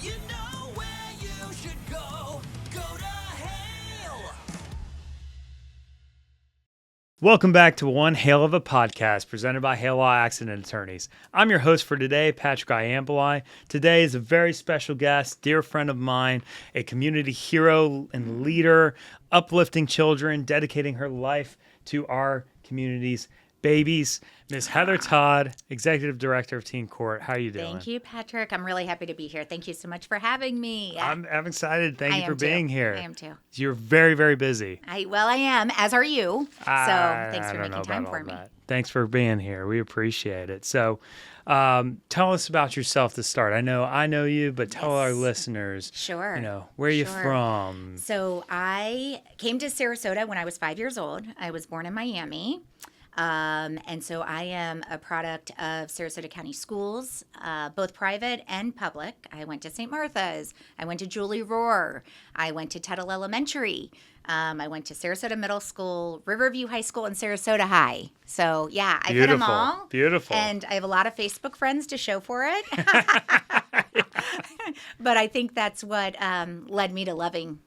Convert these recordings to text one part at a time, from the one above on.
You know where you should go. Go to Hale. Welcome back to One Hale of a podcast presented by Hale Law Accident Attorneys. I'm your host for today, Patrick Iyampillai. Today is a very special guest, dear friend of mine, a community hero and leader, uplifting children, dedicating her life to our community's babies. Miss Heather Todd, Executive Director of Teen Court. How are you doing? Thank you, Patrick. I'm really happy to be here. Thank you so much for having me. I'm excited. Thank I you for am too. being here. I am too. You're very, very busy. I am, as are you. So thanks for I don't know making time about for all me. that. Thanks for being here. We appreciate it. So tell us about yourself to start. I know you, but tell our listeners, Sure. where are you Sure. from? So I came to Sarasota when I was 5 years old. I was born in Miami. And so I am a product of Sarasota County Schools, both private and public. I went to St. Martha's. I went to Julie Rohr. I went to Tuttle Elementary. I went to Sarasota Middle School, Riverview High School, and Sarasota High. So, yeah, I've hit them all. Beautiful. And I have a lot of Facebook friends to show for it. But I think that's what led me to loving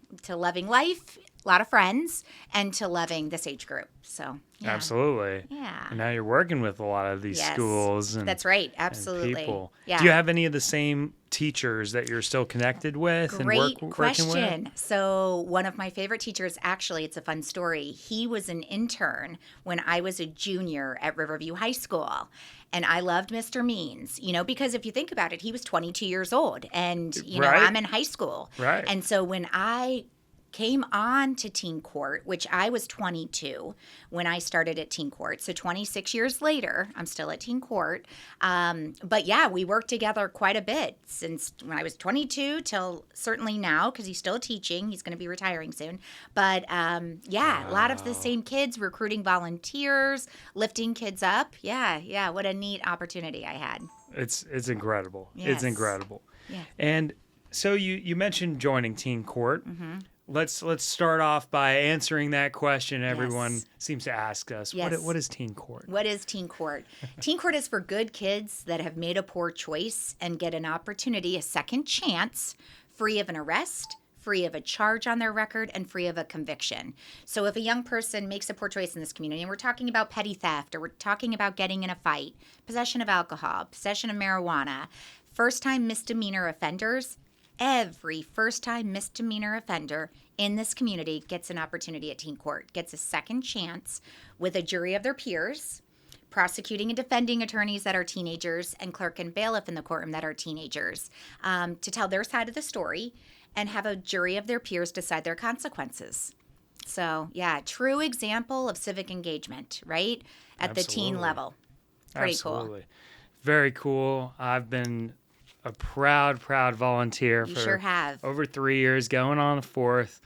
life, a lot of friends, and to loving this age group. So, yeah. Absolutely. Yeah. And now you're working with a lot of these Yes. schools. And, That's right. and Absolutely. people. Yeah. Do you have any of the same teachers that you're still connected with Great and working question. with? So one of my favorite teachers, actually, it's a fun story. He was an intern when I was a junior at Riverview High School. And I loved Mr. Means, because if you think about it, he was 22 years old and, Right. I'm in high school. Right. And so when I came on to Teen Court, which I was 22 when I started at Teen Court. So 26 years later, I'm still at Teen Court. But yeah, we worked together quite a bit since when I was 22 till certainly now, because he's still teaching. He's going to be retiring soon. But yeah, a lot of the same kids, recruiting volunteers, lifting kids up. Yeah. What a neat opportunity I had. It's incredible. Yes. It's incredible. Yeah. And so you mentioned joining Teen Court. Mm-hmm. Let's start off by answering that question everyone Yes. seems to ask us. Yes. What is Teen Court? What is Teen Court? Teen Court is for good kids that have made a poor choice and get an opportunity, a second chance, free of an arrest, free of a charge on their record, and free of a conviction. So if a young person makes a poor choice in this community, and we're talking about petty theft, or we're talking about getting in a fight, possession of alcohol, possession of marijuana, first-time misdemeanor offenders, every first-time misdemeanor offender in this community gets an opportunity at Teen Court, gets a second chance with a jury of their peers, prosecuting and defending attorneys that are teenagers, and clerk and bailiff in the courtroom that are teenagers, to tell their side of the story and have a jury of their peers decide their consequences. So, yeah, true example of civic engagement, right? At the teen Absolutely. level. Pretty Absolutely. Very cool. I've been a proud volunteer You for sure have. over 3 years, going on the fourth.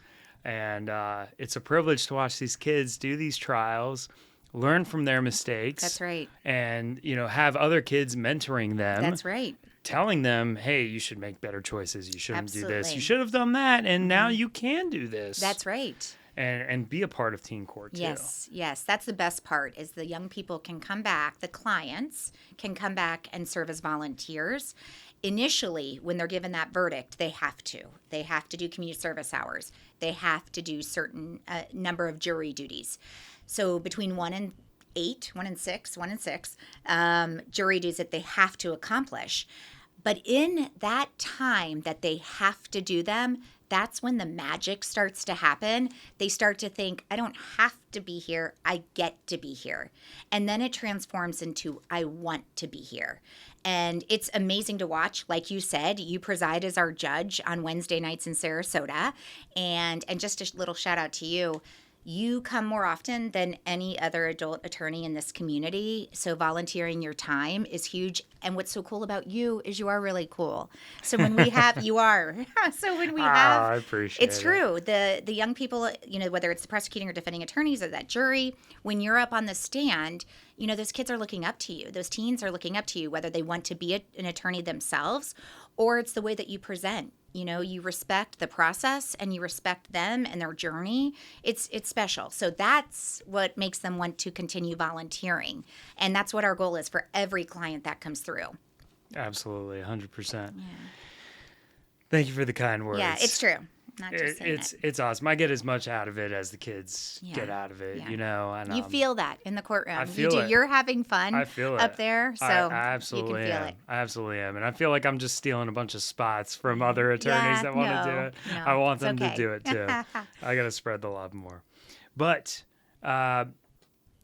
And it's a privilege to watch these kids do these trials, learn from their mistakes. That's right. And, have other kids mentoring them. That's right. Telling them, hey, you should make better choices. You shouldn't do this. Absolutely. You should have done that. And now you can do this. That's right. And be a part of Teen Court, too. Yes. That's the best part is the young people can come back, the clients can come back and serve as volunteers. Initially, when they're given that verdict, they have to. They have to do community service hours. They have to do certain number of jury duties. So between 1 and 6 jury duties that they have to accomplish. But in that time that they have to do them, that's when the magic starts to happen. They start to think, I don't have to be here, I get to be here. And then it transforms into, I want to be here. And it's amazing to watch. Like you said, you preside as our judge on Wednesday nights in Sarasota. And just a little shout out to you. You come more often than any other adult attorney in this community. So volunteering your time is huge. And what's so cool about you is you are really cool. So when we have, you are. So when we have, I appreciate it's it. true. The young people, whether it's the prosecuting or defending attorneys or that jury, when you're up on the stand, those kids are looking up to you. Those teens are looking up to you, whether they want to be an attorney themselves or it's the way that you present. You respect the process and you respect them and their journey. It's special. So that's what makes them want to continue volunteering. And that's what our goal is for every client that comes through. Absolutely, 100%. Yeah. Thank you for the kind words. Yeah, it's true. Not just saying It's awesome. I get as much out of it as the kids Yeah. get out of it, Yeah. you know. And You feel that in the courtroom. I You feel do. it. You're having fun I feel up it. there, so I absolutely you can feel am. it. I absolutely am. And I feel like I'm just stealing a bunch of spots from other attorneys that want to do it. no, I want it's them to okay. do it too. I got to spread the love more. But,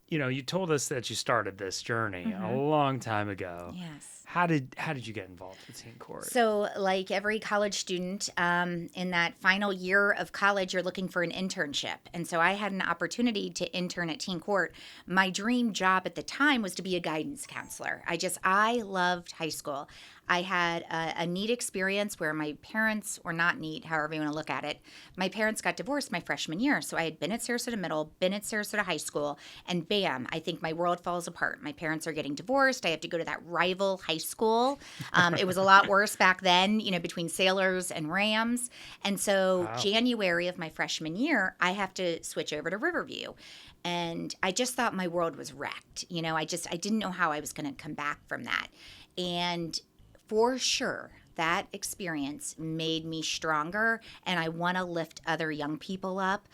you told us that you started this journey a long time ago. Yes. How did you get involved with teen court? So, like every college student, in that final year of college, you're looking for an internship. And so I had an opportunity to intern at teen court. My dream job at the time was to be a guidance counselor. I loved high school. I had a neat experience where my parents, or not neat, however you want to look at it, my parents got divorced my freshman year. So I had been at Sarasota Middle, been at Sarasota High School, and bam, I think my world falls apart. My parents are getting divorced. I have to go to that rival high school. It was a lot worse back then, between Sailors and Rams. And so January of my freshman year, I have to switch over to Riverview. And I just thought my world was wrecked. I didn't know how I was going to come back from that. And for sure, that experience made me stronger, and I want to lift other young people up,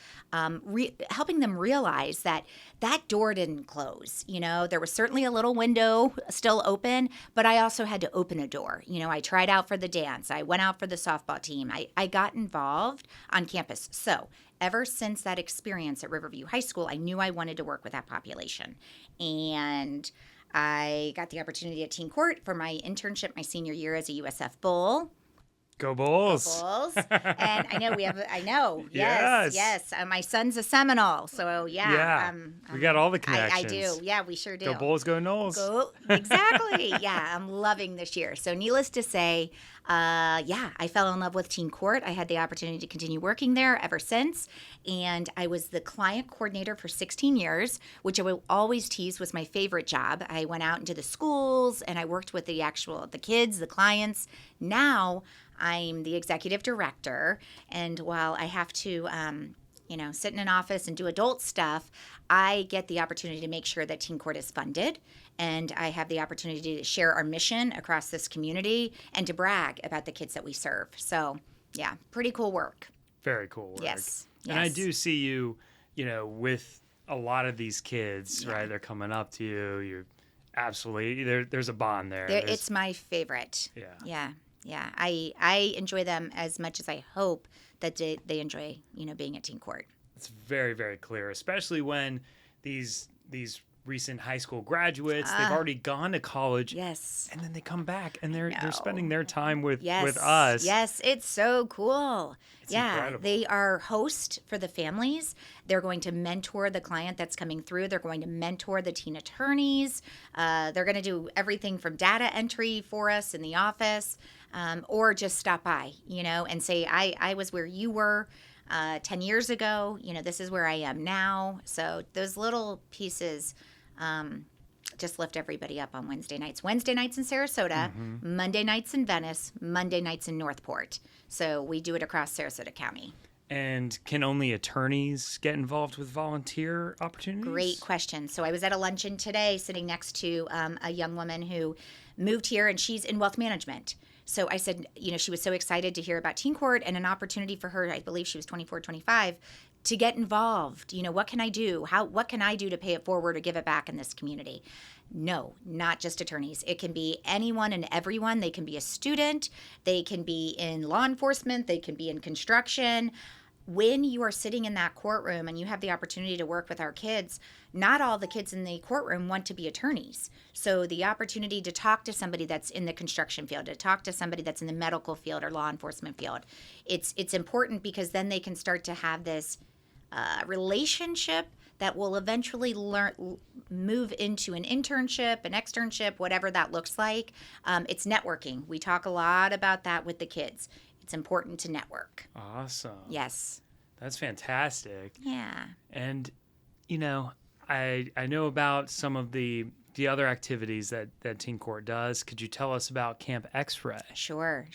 helping them realize that door didn't close. There was certainly a little window still open, but I also had to open a door. I tried out for the dance. I went out for the softball team. I got involved on campus. So ever since that experience at Riverview High School, I knew I wanted to work with that population. And I got the opportunity at teen court for my internship my senior year as a USF Bull. Go Bulls. And I know. Yes. Yes. My son's a Seminole. So, yeah. We got all the I connections. do. Yeah, we sure do. Go Bulls, go Knowles. Exactly. Yeah, I'm loving this year. So, needless to say, I fell in love with teen court. I had the opportunity to continue working there ever since. And I was the client coordinator for 16 years, which I will always tease was my favorite job. I went out into the schools and I worked with the kids, the clients. Now I'm the executive director. And while I have to, sit in an office and do adult stuff, I get the opportunity to make sure that teen court is funded. And I have the opportunity to share our mission across this community and to brag about the kids that we serve. So, yeah, pretty cool work. Very cool work. Yes. And I do see you, with a lot of these kids, right? They're coming up to you. You're absolutely, there's a bond there. It's my favorite. Yeah. Yeah. I enjoy them as much as I hope that they enjoy, being at teen court. It's very, very clear, especially when these recent high school graduates, they've already gone to college. Yes. And then they come back and they're spending their time with Yes. us. Yes, it's so cool. It's incredible. They are hosts for the families. They're going to mentor the client that's coming through. They're going to mentor the teen attorneys. They're going to do everything from data entry for us in the office, or just stop by, and say, I was where you were 10 years ago. This is where I am now. So those little pieces just lift everybody up on Wednesday nights. Wednesday nights in Sarasota, Monday nights in Venice, Monday nights in Northport. So we do it across Sarasota County. And can only attorneys get involved with volunteer opportunities? Great question. So I was at a luncheon today sitting next to a young woman who moved here, and she's in wealth management. So I said, she was so excited to hear about teen court and an opportunity for her, I believe she was 24, 25, to get involved. What can I do? What can I do to pay it forward or give it back in this community? No, not just attorneys. It can be anyone and everyone. They can be a student. They can be in law enforcement. They can be in construction. When you are sitting in that courtroom and you have the opportunity to work with our kids, not all the kids in the courtroom want to be attorneys. So the opportunity to talk to somebody that's in the construction field, to talk to somebody that's in the medical field or law enforcement field, it's important because then they can start to have this relationship that will eventually move into an internship, an externship, whatever that looks like. It's networking. We talk a lot about that with the kids. It's important to network. Awesome. Yes. That's fantastic. Yeah. And, I know about some of the other activities that Teen Court does. Could you tell us about Camp X-Ray? Sure.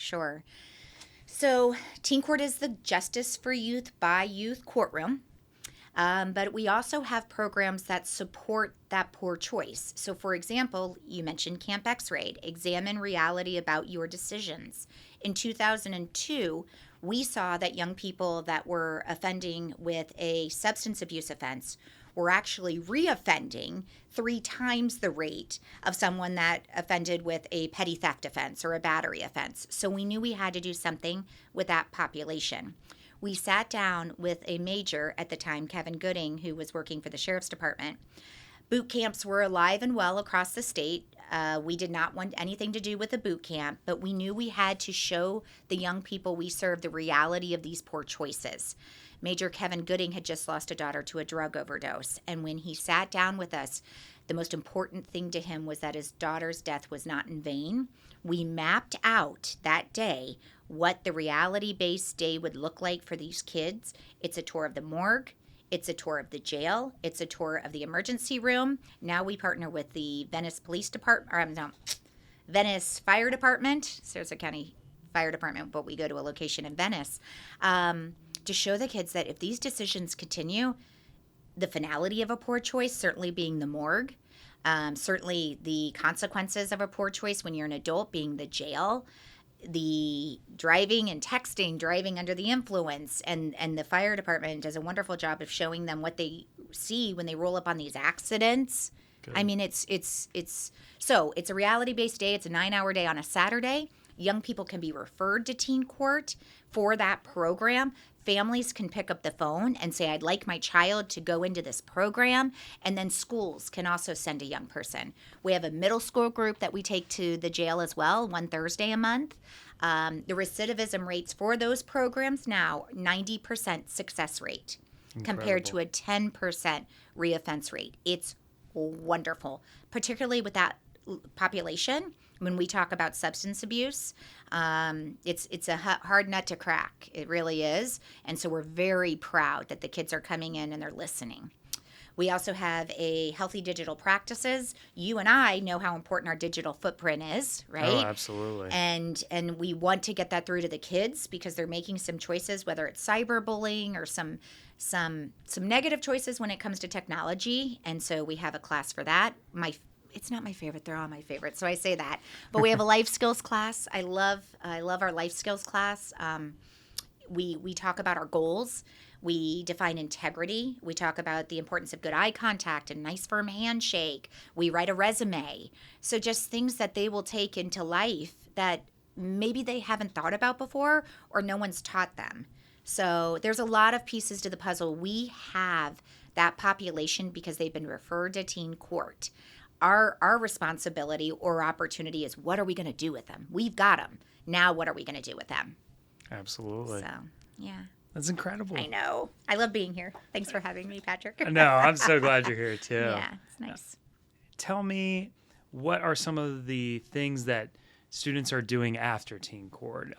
So Teen Court is the Justice for Youth by Youth courtroom. But we also have programs that support that poor choice. So, for example, you mentioned Camp X-Ray, examine reality about your decisions. In 2002, we saw that young people that were offending with a substance abuse offense were actually reoffending 3 times the rate of someone that offended with a petty theft offense or a battery offense. So we knew we had to do something with that population. We sat down with a major at the time, Kevin Gooding, who was working for the Sheriff's Department. Boot camps were alive and well across the state. We did not want anything to do with a boot camp, but we knew we had to show the young people we serve the reality of these poor choices. Major Kevin Gooding had just lost a daughter to a drug overdose, and when he sat down with us, the most important thing to him was that his daughter's death was not in vain. We mapped out that day what the reality-based day would look like for these kids. It's a tour of the morgue. It's a tour of the jail. It's a tour of the emergency room. Now we partner with the Venice Police Department, Venice Fire Department, Sarasota County Fire Department, but we go to a location in Venice, to show the kids that if these decisions continue, the finality of a poor choice certainly being the morgue, certainly the consequences of a poor choice when you're an adult being the jail, the driving and texting, driving under the influence, and the fire department does a wonderful job of showing them what they see when they roll up on these accidents. Good. I mean, it's a reality-based day. It's a 9-hour day on a Saturday. Young people can be referred to teen court for that program. Families can pick up the phone and say, I'd like my child to go into this program. And then schools can also send a young person. We have a middle school group that we take to the jail as well, one Thursday a month. The recidivism rates for those programs now, 90% success rate. Incredible. Compared to a 10% reoffense rate. It's wonderful, particularly with that population. When we talk about substance abuse, it's a hard nut to crack. It really is. And so we're very proud that the kids are coming in and they're listening. We also have a healthy digital practices. You and I know how important our digital footprint is, right? Oh, absolutely. And we want to get that through to the kids because they're making some choices, whether it's cyberbullying or some negative choices when it comes to technology. And so we have a class for that. It's not my favorite. They're all my favorite. So I say that. But we have a life skills class. I love our life skills class. We talk about our goals. We define integrity. We talk about the importance of good eye contact and nice firm handshake. We write a resume. So just things that they will take into life that maybe they haven't thought about before or no one's taught them. So there's a lot of pieces to the puzzle. We have that population because they've been referred to teen court. Our responsibility or opportunity is what are we going to do with them? We've got them. Now what are we going to do with them? Absolutely. So, yeah. That's incredible. I know. I love being here. Thanks for having me, Patrick. No, I'm so glad you're here too. Yeah, it's nice. Tell me, what are some of the things that students are doing after teen court?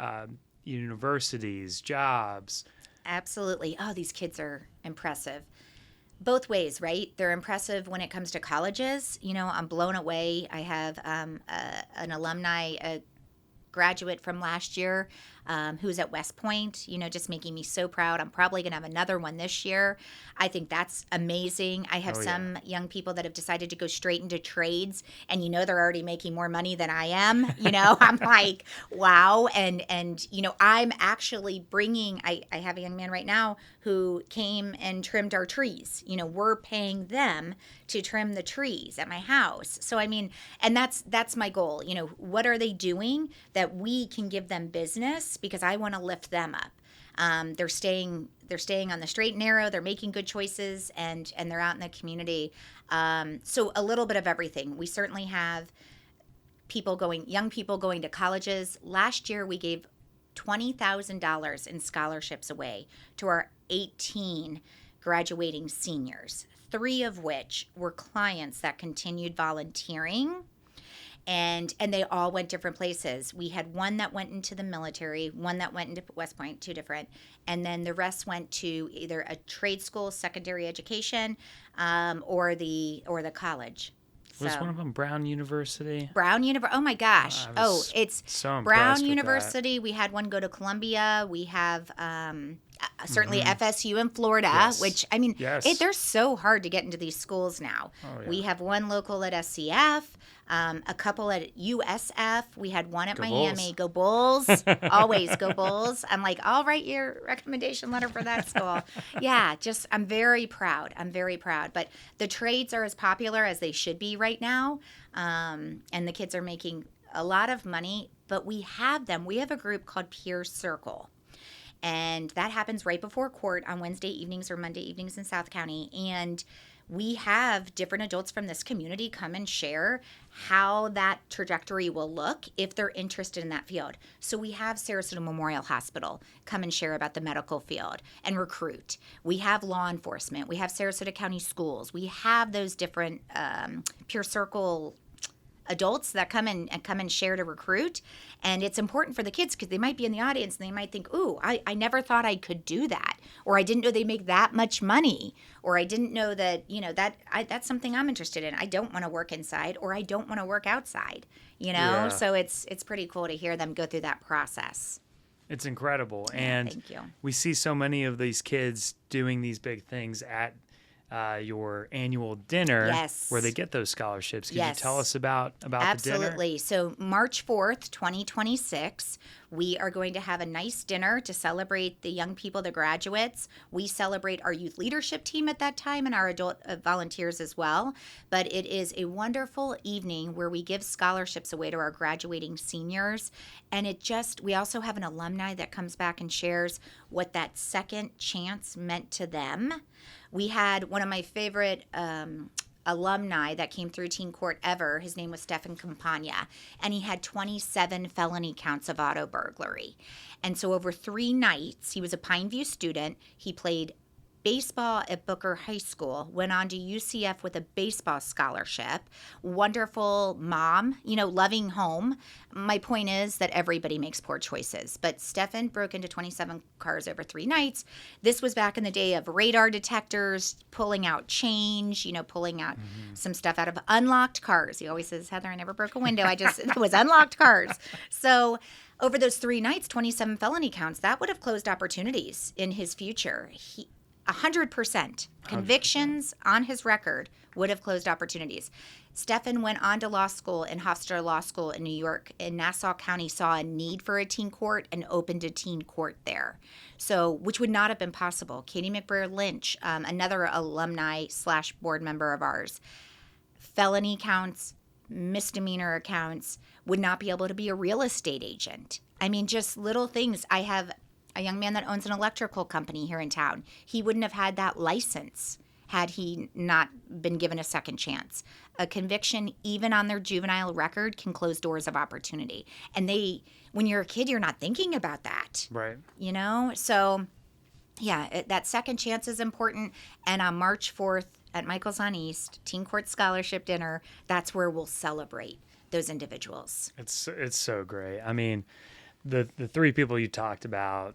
Universities, jobs. Absolutely. Oh, these kids are impressive. Both ways, right? They're impressive when it comes to colleges. You know, I'm blown away. I have an alumni, a graduate from last year who's at West Point, you know, just making me so proud. I'm probably going to have another one this year. I think that's amazing. I have some young people that have decided to go straight into trades, and, you know, they're already making more money than I am. You know, I'm like, wow. And you know, I'm actually bringing, I have a young man right now who came and trimmed our trees. You know, we're paying them to trim the trees at my house. So, I mean, and that's my goal. You know, what are they doing that we can give them business? Because I want to lift them up. They're staying on the straight and narrow. They're making good choices, and they're out in the community. So a little bit of everything. We certainly have young people going to colleges. Last year we gave $20,000 in scholarships away to our 18 graduating seniors, 3 of which were clients that continued volunteering. And they all went different places. We had one that went into the military, one that went into West Point, 2 different, and then the rest went to either a trade school, secondary education, or the college. Was one of them Brown University? Brown University. Oh my gosh! It's so Brown University. We had one go to Columbia. We have certainly FSU in Florida, Yes. which, I mean, Yes. they're so hard to get into these schools now. Oh, yeah. We have one local at SCF, a couple at USF. We had one at Go Miami. Bulls. Go Bulls. Always go Bulls. I'm like, I'll write your recommendation letter for that school. Yeah, just, I'm very proud. I'm very proud. But the trades are as popular as they should be right now. And the kids are making a lot of money, but we have them. We have a group called Peer Circle. And that happens right before court on Wednesday evenings or Monday evenings in South County. And we have different adults from this community come and share how that trajectory will look if they're interested in that field. So we have Sarasota Memorial Hospital come and share about the medical field and recruit. We have law enforcement. We have Sarasota County Schools. We have those different Peer Circle adults that come and share to recruit. And it's important for the kids because they might be in the audience and they might think, ooh, I never thought I could do that. Or I didn't know they make that much money. Or I didn't know that, that's something I'm interested in. I don't want to work inside or I don't want to work outside, Yeah. So it's pretty cool to hear them go through that process. It's incredible. Yeah, And thank you. we see so many of these kids doing these big things at your annual dinner Yes. where they get those scholarships. Could Yes. you tell us about the dinner? Absolutely. So March 4th, 2026, we are going to have a nice dinner to celebrate the young people, the graduates. We celebrate our youth leadership team at that time and our adult volunteers as well. But it is a wonderful evening where we give scholarships away to our graduating seniors. And we also have an alumni that comes back and shares what that second chance meant to them. We had one of my favorite alumni that came through teen court ever. His name was Stefan Campagna, and he had 27 felony counts of auto burglary. And so over 3 nights, he was a Pineview student. He played baseball at Booker High School, went on to UCF with a baseball scholarship, wonderful mom, loving home. My point is that everybody makes poor choices, but Stefan broke into 27 cars over 3 nights. This was back in the day of radar detectors, pulling out change, pulling out some stuff out of unlocked cars. He always says, Heather, I never broke a window. it was unlocked cars. So over those 3 nights, 27 felony counts, that would have closed opportunities in his future. 100% convictions on his record would have closed opportunities. Stefan went on to law school in Hofstra Law School in New York. In Nassau County saw a need for a teen court and opened a teen court there. So, which would not have been possible. Katie McBrayer Lynch, another alumni / board member of ours, felony counts, misdemeanor accounts, would not be able to be a real estate agent. I mean, just little things. I have a young man that owns an electrical company here in town. He wouldn't have had that license had he not been given a second chance. A conviction, even on their juvenile record, can close doors of opportunity. And when you're a kid, you're not thinking about that. Right. So, yeah, that second chance is important. And on March 4th at Michael's on East, Teen Court Scholarship Dinner, that's where we'll celebrate those individuals. It's so great. I mean, the 3 people you talked about,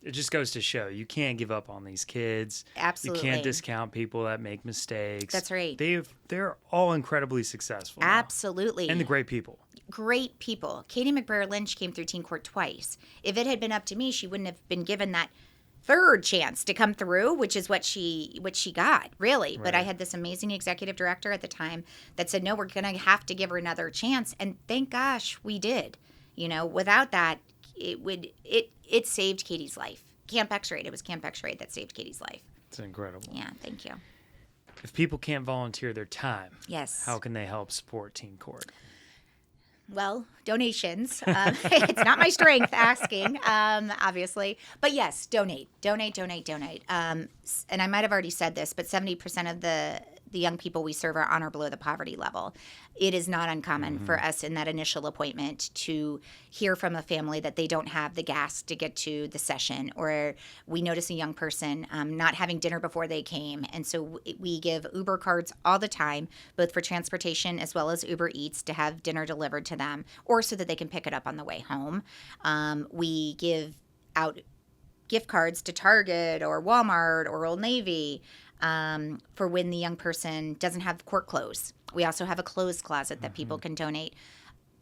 it just goes to show you can't give up on these kids. Absolutely. You can't discount people that make mistakes. That's right. They're all incredibly successful now. Absolutely. And the great people. Great people. Katie McBrayer Lynch came through teen court twice. If it had been up to me, she wouldn't have been given that 3rd chance to come through, which is what she got, really. Right. But I had this amazing executive director at the time that said, no, we're going to have to give her another chance. And thank gosh we did. Without that, it saved Katie's life. Camp X-Ray. It was Camp X-Ray that saved Katie's life. It's incredible. Yeah, thank you. If people can't volunteer their time, Yes. how can they help support Teen Court? Well, donations. It's not my strength asking, obviously. But yes, donate. And I might have already said this, but 70% of the young people we serve are on or below the poverty level. It is not uncommon for us in that initial appointment to hear from a family that they don't have the gas to get to the session, or we notice a young person not having dinner before they came. And so we give Uber cards all the time, both for transportation as well as Uber Eats, to have dinner delivered to them, or so that they can pick it up on the way home. We give out gift cards to Target or Walmart or Old Navy for when the young person doesn't have court clothes. We also have a clothes closet that people can donate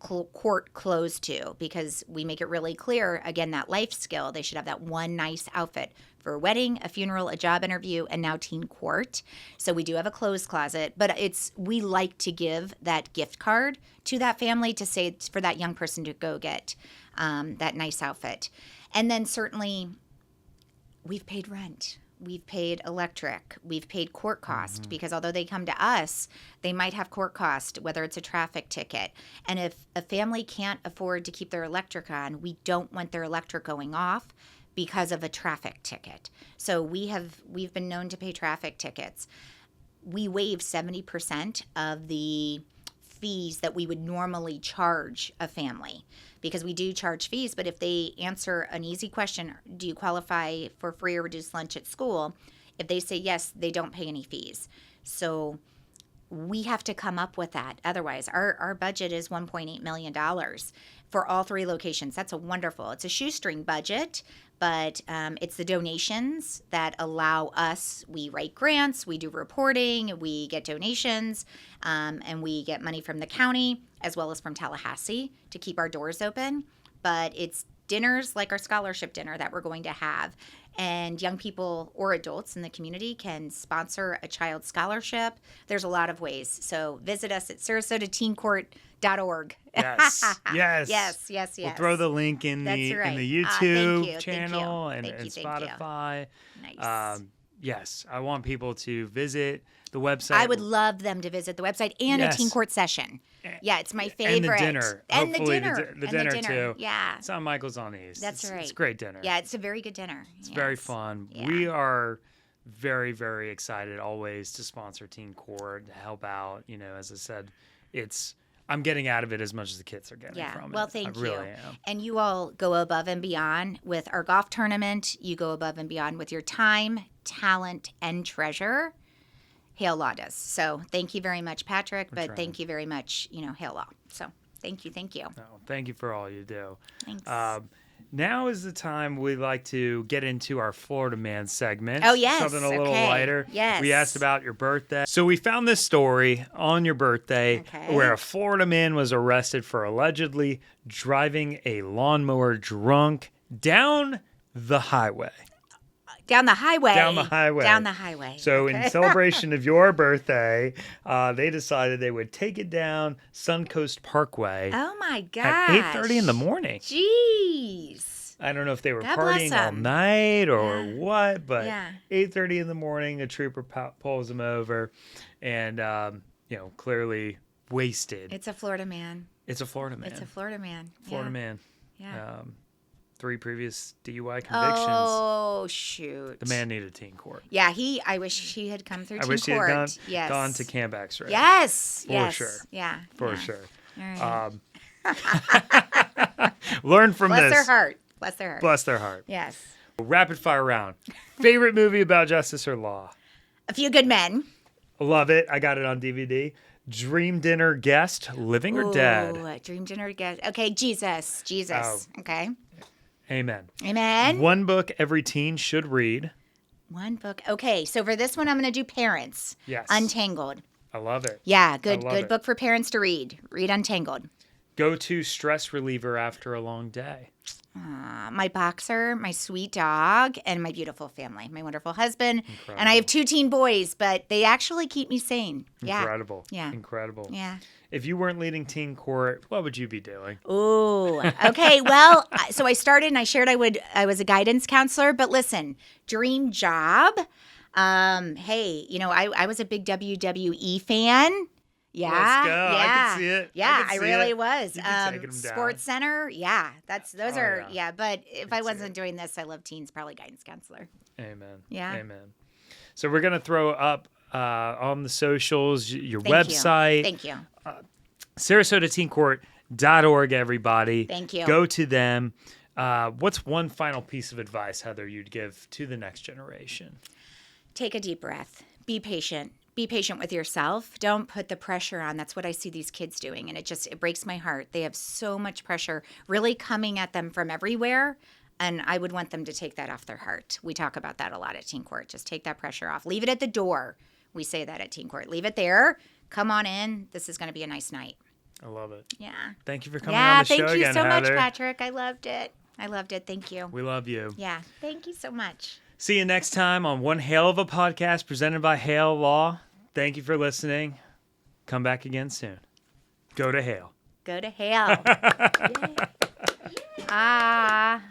court clothes to, because we make it really clear, again, that life skill. They should have that one nice outfit for a wedding, a funeral, a job interview, and now teen court. So we do have a clothes closet, but we like to give that gift card to that family to say for that young person to go get that nice outfit. And then certainly we've paid rent. We've paid electric. We've paid court cost, because although they come to us, they might have court cost, whether it's a traffic ticket. And if a family can't afford to keep their electric on, we don't want their electric going off because of a traffic ticket. So we've been known to pay traffic tickets. We waive 70% of the fees that we would normally charge a family, because we do charge fees. But if they answer an easy question, do you qualify for free or reduced lunch at school? If they say yes, they don't pay any fees. So we have to come up with that. Otherwise, our budget is $1.8 million for all 3 locations. That's it's a shoestring budget, but it's the donations that allow us. We write grants, we do reporting, we get donations, and we get money from the county as well as from Tallahassee to keep our doors open. But it's dinners like our scholarship dinner that we're going to have. And young people or adults in the community can sponsor a child scholarship. There's a lot of ways. So visit us at SarasotaTeenCourt.org. Yes. Yes. We'll throw the link in That's the right. in the YouTube Thank you. channel and Thank you. Spotify. Nice. Yes, I want people to visit the website. I would love them to visit the website and a teen court session. Yeah, it's my favorite. And the dinner. And Hopefully the dinner. the dinner too. Yeah. It's on Michael's on East. That's right. It's a great dinner. Yeah, it's a very good dinner. It's very fun. Yeah. We are very, very excited always to sponsor Teen Court, to help out. As I said, I'm getting out of it as much as the kids are getting from it. Well, thank you. I really am. And you all go above and beyond with our golf tournament. You go above and beyond with your time, talent, and treasure. Hale Law does. So thank you very much, Patrick. But thank you very much, Hale Law. So thank you. No, thank you for all you do. Thanks. Now is the time we like to get into our Florida Man segment. Oh, yes. Something a little lighter. Yes. We asked about your birthday. So we found this story on your birthday where a Florida man was arrested for allegedly driving a lawnmower drunk down the highway. Down the highway. Down the highway. Down the highway. So in celebration of your birthday, they decided they would take it down Suncoast Parkway. Oh, my gosh. At 8:30 in the morning. Jeez. I don't know if they were God bless partying all 'em. night or what, but Yeah. 8:30 in the morning, a trooper pulls him over and, clearly wasted. It's a Florida man. It's a Florida man. It's a Florida man. Florida man. Yeah. 3 previous DUI convictions. Oh, shoot. The man needed teen court. Yeah, I wish he had come through I teen wish he had court. gone to Camp X-ray. Yes. For yes. sure. Yeah. For yeah. sure. All right. Learn from Bless this. their heart. Bless their heart. Bless their heart. Yes. Rapid fire round. Favorite movie about justice or law? A Few Good Men. Love it. I got it on DVD. Dream dinner guest, living or dead? Ooh, Dream Dinner Guest. Okay, Jesus. Oh. Okay. Amen. Amen. One book every teen should read. One book. Okay, so for this one, I'm going to do Parents. Yes. Untangled. I love it. Yeah, good love it. book for parents to read. Read Untangled. Go-to stress reliever after a long day. My boxer, my sweet dog, and my beautiful family, my wonderful husband. And I have 2 teen boys, but they actually keep me sane. Yeah. Incredible. Yeah. Incredible. Yeah. If you weren't leading teen court, what would you be doing? Ooh. Okay. Well, so I started and I shared I was a guidance counselor, but listen, dream job. Hey, I was a big WWE fan. Yeah. Let's go. Yeah. I can see it. Yeah, I I really it. was. You'd be taking them down. Sports Center. Yeah. Those are. yeah. But if I see wasn't doing this, I love teens, probably guidance counselor. Amen. Yeah. Amen. So we're going to throw up on the socials, your Thank you. website. Thank you. SarasotaTeenCourt.org, everybody. Thank you. Go to them. What's one final piece of advice, Heather, you'd give to the next generation? Take a deep breath. Be patient. Be patient with yourself. Don't put the pressure on. That's what I see these kids doing. And it breaks my heart. They have so much pressure really coming at them from everywhere. And I would want them to take that off their heart. We talk about that a lot at Teen Court. Just take that pressure off. Leave it at the door. We say that at Teen Court. Leave it there. Come on in. This is going to be a nice night. I love it. Yeah. Thank you for coming on the show again, thank you so much, Heather. Patrick. I loved it. Thank you. We love you. Yeah. Thank you so much. See you next time on One Hale of a Podcast presented by Hale Law. Thank you for listening. Come back again soon. Go to Hale. Go to Hale. Yay. Ah.